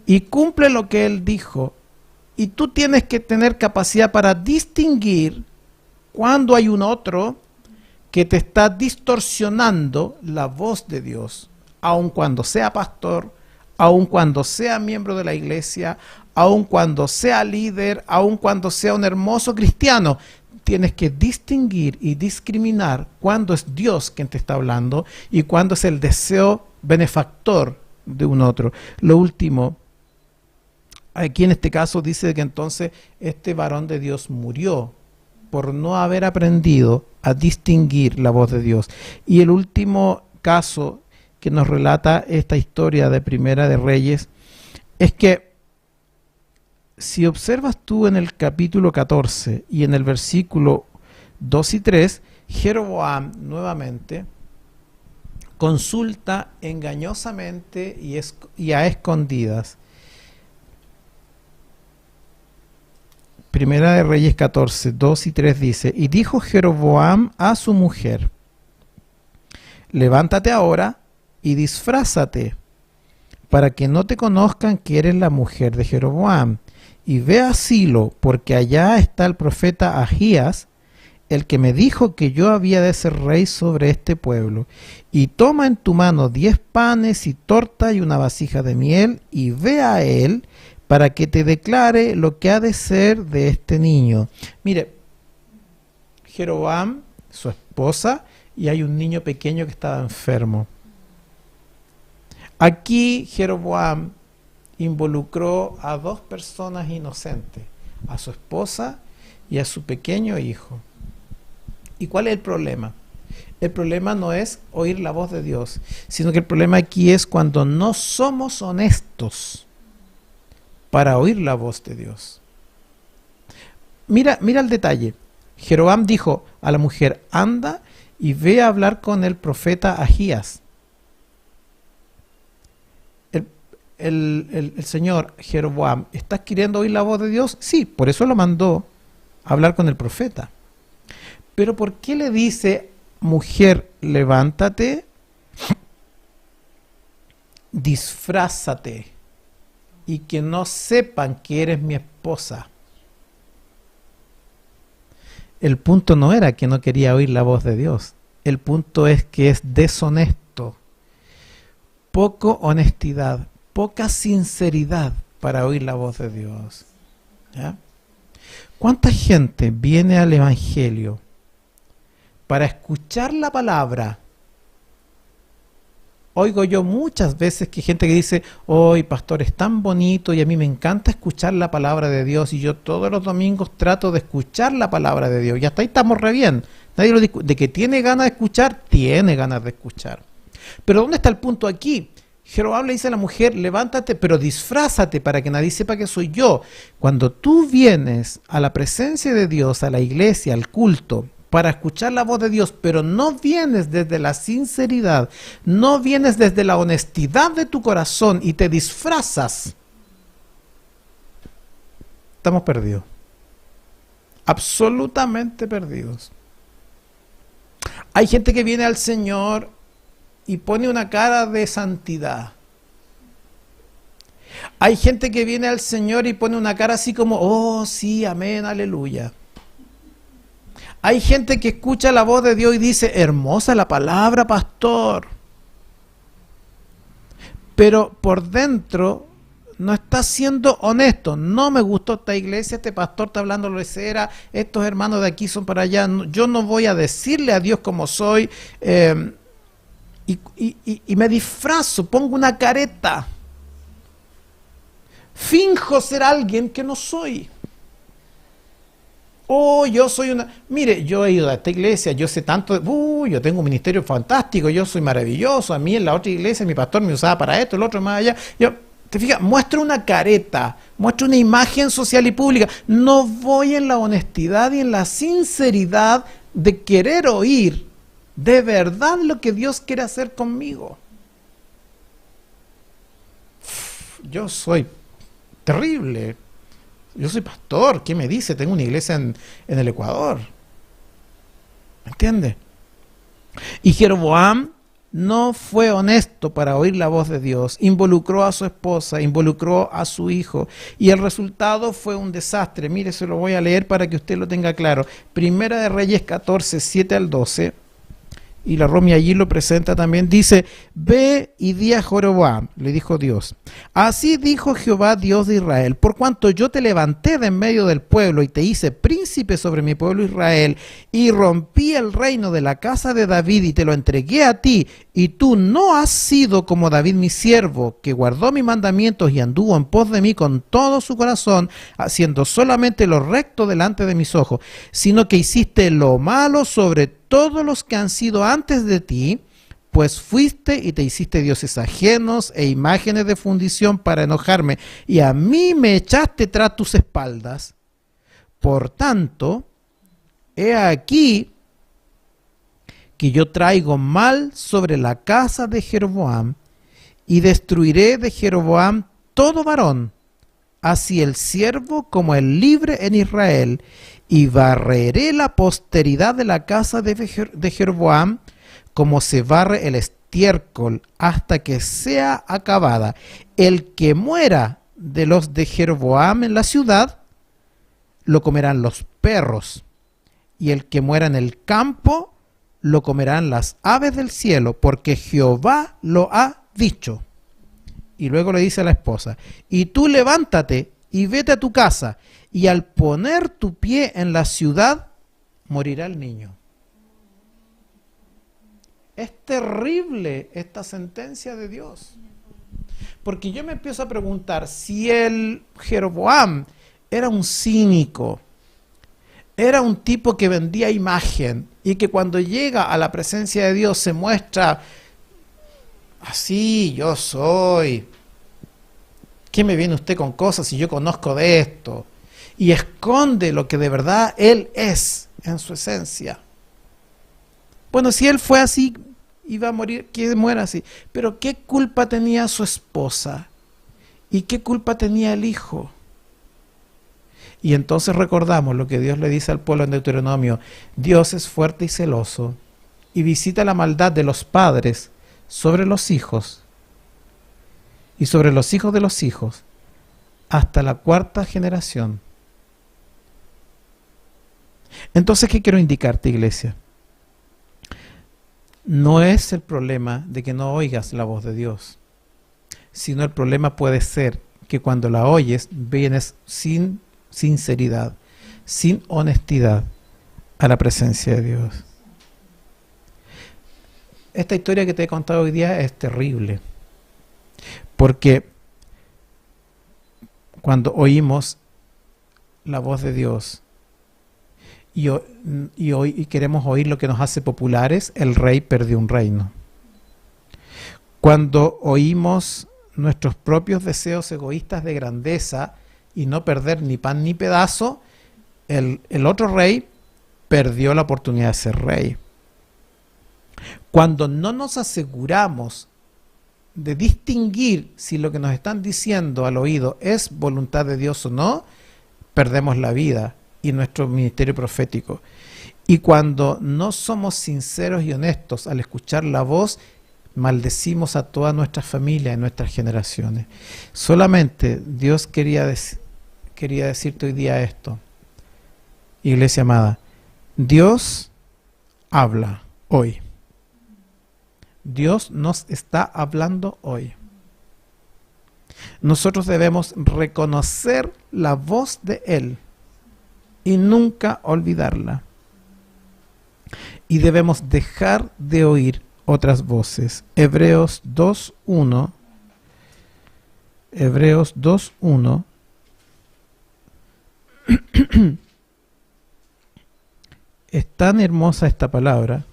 y cumple lo que Él dijo, y tú tienes que tener capacidad para distinguir cuando hay un otro que te está distorsionando la voz de Dios, aun cuando sea pastor, aun cuando sea miembro de la iglesia, aun cuando sea líder, aun cuando sea un hermoso cristiano. Tienes que distinguir y discriminar cuándo es Dios quien te está hablando y cuándo es el deseo benefactor de un otro. Lo último, aquí en este caso dice que entonces este varón de Dios murió por no haber aprendido a distinguir la voz de Dios. Y el último caso que nos relata esta historia de Primera de Reyes es que si observas tú en el capítulo 14 y en el versículo 2 y 3, Jeroboam nuevamente consulta engañosamente y a escondidas. Primera de Reyes 14, 2 y 3 dice: y dijo Jeroboam a su mujer: levántate ahora y disfrázate, para que no te conozcan que eres la mujer de Jeroboam, y ve a Silo, porque allá está el profeta Ahías, el que me dijo que yo había de ser rey sobre este pueblo. Y toma en tu mano 10 panes y torta y una vasija de miel, y ve a él, para que te declare lo que ha de ser de este niño. Mire, Jeroboam, su esposa, y hay un niño pequeño que estaba enfermo. Aquí Jeroboam involucró a 2 personas inocentes, a su esposa y a su pequeño hijo. ¿Y cuál es el problema? El problema no es oír la voz de Dios, sino que el problema aquí es cuando no somos honestos para oír la voz de Dios. Mira el detalle. Jeroboam dijo a la mujer: anda y ve a hablar con el profeta Ahías. El señor Jeroboam, ¿estás queriendo oír la voz de Dios? Sí, por eso lo mandó a hablar con el profeta. Pero ¿por qué le dice: mujer, levántate, disfrázate, y que no sepan que eres mi esposa? El punto no era que no quería oír la voz de Dios. El punto es que es deshonesto. Poco honestidad, poca sinceridad para oír la voz de Dios. ¿Ya? ¿Cuánta gente viene al Evangelio para escuchar la palabra? Oigo yo muchas veces que gente que dice: hoy, pastor, es tan bonito y a mí me encanta escuchar la palabra de Dios, y yo todos los domingos trato de escuchar la palabra de Dios, y hasta ahí estamos re bien. Nadie lo discute. De que tiene ganas de escuchar, tiene ganas de escuchar. Pero ¿dónde está el punto aquí? Jeroboam le dice a la mujer: levántate, pero disfrázate para que nadie sepa que soy yo. Cuando tú vienes a la presencia de Dios, a la iglesia, al culto, para escuchar la voz de Dios, pero no vienes desde la sinceridad, no vienes desde la honestidad de tu corazón y te disfrazas, estamos perdidos. Absolutamente perdidos. Hay gente que viene al Señor y pone una cara de santidad. Hay gente que viene al Señor y pone una cara así como: oh sí, amén, aleluya. Hay gente que escucha la voz de Dios y dice: hermosa la palabra, pastor. Pero por dentro no está siendo honesto. No me gustó esta iglesia, este pastor está hablando lo que será, estos hermanos de aquí son para allá. Yo no voy a decirle a Dios como soy. Y me disfrazo, pongo una careta. Finjo ser alguien que no soy. Oh, yo soy una... Mire, yo he ido a esta iglesia, yo sé tanto... yo tengo un ministerio fantástico, yo soy maravilloso. A mí en la otra iglesia mi pastor me usaba para esto, el otro más allá. ¿Te fijas? Muestro una careta, muestro una imagen social y pública. No voy en la honestidad y en la sinceridad de querer oír de verdad lo que Dios quiere hacer conmigo. Yo soy terrible. Yo soy pastor, ¿qué me dice? Tengo una iglesia en el Ecuador. ¿Entiende? Y Jeroboam no fue honesto para oír la voz de Dios, involucró a su esposa, involucró a su hijo, y el resultado fue un desastre. Mire, se lo voy a leer para que usted lo tenga claro. Primera de Reyes 14, 7 al 12. Y la Romy allí lo presenta también, dice: ve y di a Jeroboam, le dijo Dios, así dijo Jehová Dios de Israel, por cuanto yo te levanté de en medio del pueblo y te hice príncipe sobre mi pueblo Israel, y rompí el reino de la casa de David y te lo entregué a ti, y tú no has sido como David mi siervo, que guardó mis mandamientos y anduvo en pos de mí con todo su corazón, haciendo solamente lo recto delante de mis ojos, sino que hiciste lo malo sobre todos los que han sido antes de ti, pues fuiste y te hiciste dioses ajenos e imágenes de fundición para enojarme, y a mí me echaste tras tus espaldas. Por tanto, he aquí que yo traigo mal sobre la casa de Jeroboam, y destruiré de Jeroboam todo varón, así el siervo como el libre en Israel, y barreré la posteridad de la casa de Jeroboam como se barre el estiércol hasta que sea acabada. El que muera de los de Jeroboam en la ciudad, lo comerán los perros, y el que muera en el campo, lo comerán las aves del cielo, porque Jehová lo ha dicho. Y luego le dice a la esposa: y tú levántate y vete a tu casa, y al poner tu pie en la ciudad, morirá el niño. Es terrible esta sentencia de Dios. Porque yo me empiezo a preguntar, si el Jeroboam era un cínico, era un tipo que vendía imagen, y que cuando llega a la presencia de Dios se muestra así: yo soy, ¿qué me viene usted con cosas si yo conozco de esto? Y esconde lo que de verdad él es en su esencia. Bueno, si él fue así, iba a morir, que muera así. Pero ¿qué culpa tenía su esposa? ¿Y qué culpa tenía el hijo? Y entonces recordamos lo que Dios le dice al pueblo en Deuteronomio: Dios es fuerte y celoso, y visita la maldad de los padres sobre los hijos, y sobre los hijos de los hijos, hasta la 4ª generación. Entonces, ¿qué quiero indicarte, iglesia? No es el problema de que no oigas la voz de Dios, sino el problema puede ser que cuando la oyes, vienes sin sinceridad, sin honestidad a la presencia de Dios. Esta historia que te he contado hoy día es terrible, porque cuando oímos la voz de Dios y queremos oír lo que nos hace populares, el rey perdió un reino. Cuando oímos nuestros propios deseos egoístas de grandeza y no perder ni pan ni pedazo, el otro rey perdió la oportunidad de ser rey. Cuando no nos aseguramos de distinguir si lo que nos están diciendo al oído es voluntad de Dios o no, perdemos la vida y nuestro ministerio profético. Y cuando no somos sinceros y honestos al escuchar la voz, maldecimos a toda nuestra familia y nuestras generaciones. Solamente Dios quería decirte hoy día esto, iglesia amada: Dios habla hoy. Dios nos está hablando hoy. Nosotros debemos reconocer la voz de Él y nunca olvidarla. Y debemos dejar de oír otras voces. Hebreos 2:1. Hebreos 2:1. Es tan hermosa esta palabra.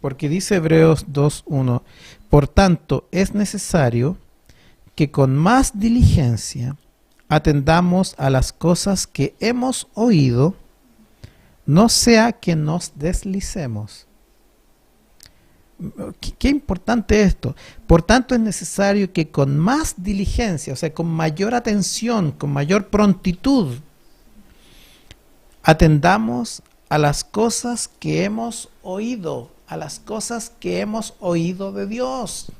Porque dice Hebreos 2:1: por tanto, es necesario que con más diligencia atendamos a las cosas que hemos oído, no sea que nos deslicemos. Qué importante esto. Por tanto, es necesario que con más diligencia, o sea, con mayor atención, con mayor prontitud, atendamos a las cosas que hemos oído, a las cosas que hemos oído de Dios.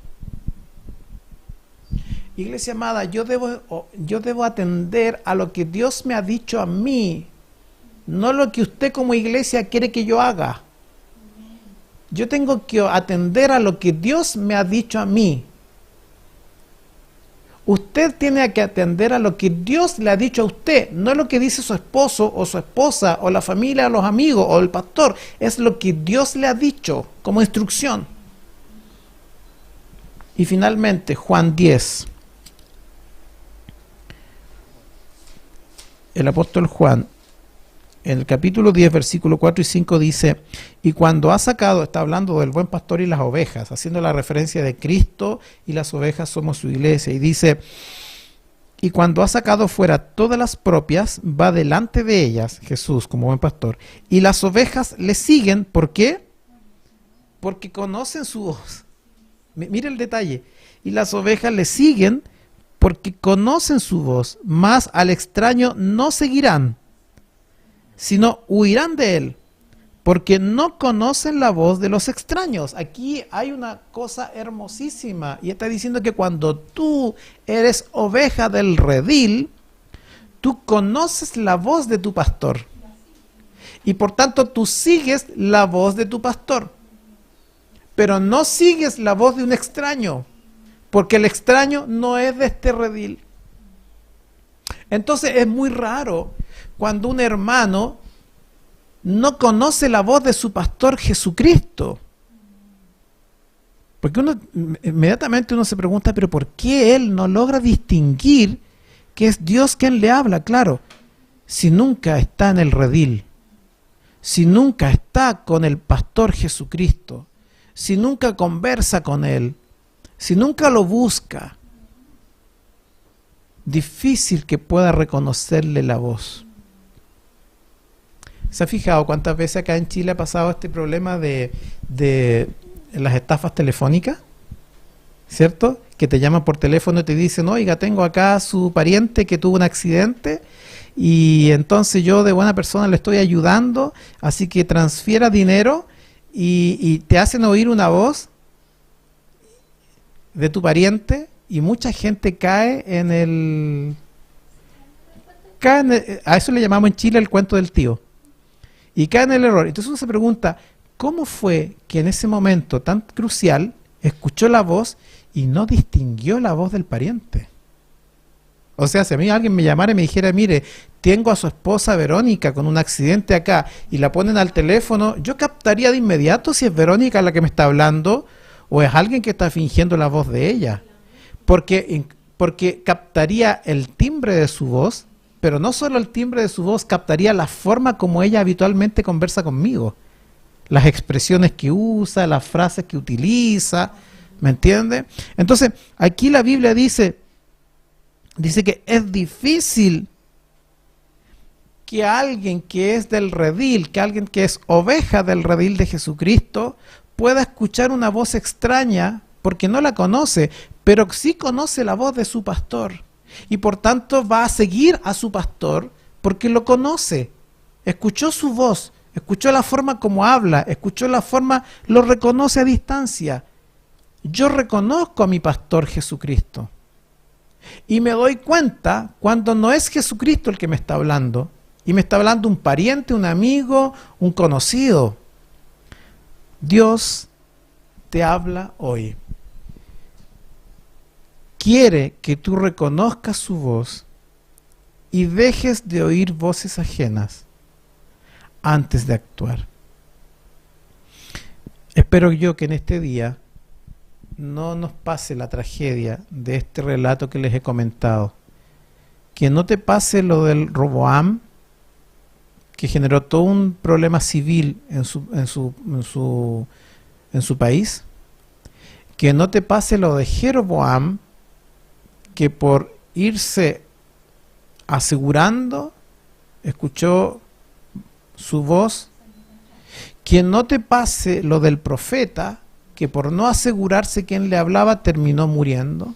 Iglesia amada, yo debo atender a lo que Dios me ha dicho a mí, no lo que usted como iglesia quiere que yo haga. Yo tengo que atender a lo que Dios me ha dicho a mí. Usted tiene que atender a lo que Dios le ha dicho a usted, no lo que dice su esposo o su esposa o la familia o los amigos o el pastor. Es lo que Dios le ha dicho como instrucción. Y finalmente, Juan 10. El apóstol Juan, en el capítulo 10, versículo 4 y 5 dice, y cuando ha sacado, está hablando del buen pastor y las ovejas, haciendo la referencia de Cristo y las ovejas somos su iglesia, y dice, y cuando ha sacado fuera todas las propias, va delante de ellas, Jesús como buen pastor, y las ovejas le siguen, ¿por qué? Porque conocen su voz. Mire el detalle, y las ovejas le siguen porque conocen su voz, mas al extraño no seguirán, sino huirán de él, porque no conocen la voz de los extraños. Aquí hay una cosa hermosísima, y está diciendo que cuando tú eres oveja del redil, tú conoces la voz de tu pastor, y por tanto tú sigues la voz de tu pastor, pero no sigues la voz de un extraño, porque el extraño no es de este redil. Entonces es muy raro cuando un hermano no conoce la voz de su pastor Jesucristo. Porque inmediatamente uno se pregunta, pero ¿por qué él no logra distinguir que es Dios quien le habla? Claro, si nunca está en el redil, si nunca está con el pastor Jesucristo, si nunca conversa con él, si nunca lo busca, difícil que pueda reconocerle la voz. ¿Se ha fijado cuántas veces acá en Chile ha pasado este problema de las estafas telefónicas? ¿Cierto? Que te llaman por teléfono y te dicen, oiga, tengo acá a su pariente que tuvo un accidente y entonces yo de buena persona le estoy ayudando, así que transfiera dinero y te hacen oír una voz de tu pariente y mucha gente cae en el... a eso le llamamos en Chile el cuento del tío. Y cae en el error. Entonces uno se pregunta, ¿cómo fue que en ese momento tan crucial escuchó la voz y no distinguió la voz del pariente? O sea, si a mí alguien me llamara y me dijera, mire, tengo a su esposa Verónica con un accidente acá y la ponen al teléfono, yo captaría de inmediato si es Verónica la que me está hablando o es alguien que está fingiendo la voz de ella. Porque captaría el timbre de su voz, pero no solo el timbre de su voz, captaría la forma como ella habitualmente conversa conmigo. Las expresiones que usa, las frases que utiliza, ¿me entiende? Entonces, aquí la Biblia dice que es difícil que alguien que es del redil, que alguien que es oveja del redil de Jesucristo, pueda escuchar una voz extraña porque no la conoce, pero sí conoce la voz de su pastor. Y por tanto va a seguir a su pastor porque lo conoce. Escuchó su voz, escuchó la forma como habla, escuchó la forma, lo reconoce a distancia. Yo reconozco a mi pastor Jesucristo. Y me doy cuenta cuando no es Jesucristo el que me está hablando, y me está hablando un pariente, un amigo, un conocido. Dios te habla hoy. Quiere que tú reconozcas su voz y dejes de oír voces ajenas antes de actuar. Espero yo que en este día no nos pase la tragedia de este relato que les he comentado. Que no te pase lo del Roboam, que generó todo un problema civil en su país. Que no te pase lo de Jeroboam, que por irse asegurando, escuchó su voz. Que no te pase lo del profeta, que por no asegurarse quién le hablaba terminó muriendo.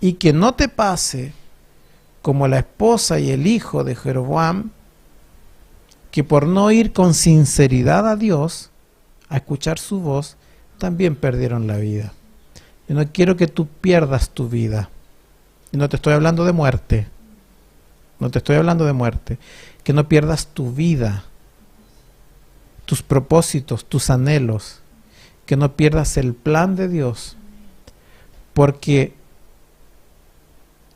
Y que no te pase como la esposa y el hijo de Jeroboam, que por no ir con sinceridad a Dios, a escuchar su voz, también perdieron la vida. Yo no quiero que tú pierdas tu vida. Y no te estoy hablando de muerte. No te estoy hablando de muerte. Que no pierdas tu vida, tus propósitos, tus anhelos. Que no pierdas el plan de Dios. Porque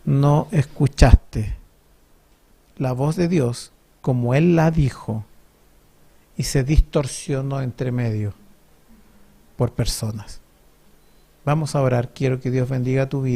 no escuchaste la voz de Dios como Él la dijo y se distorsionó entre medio por personas. Vamos a orar. Quiero que Dios bendiga tu vida.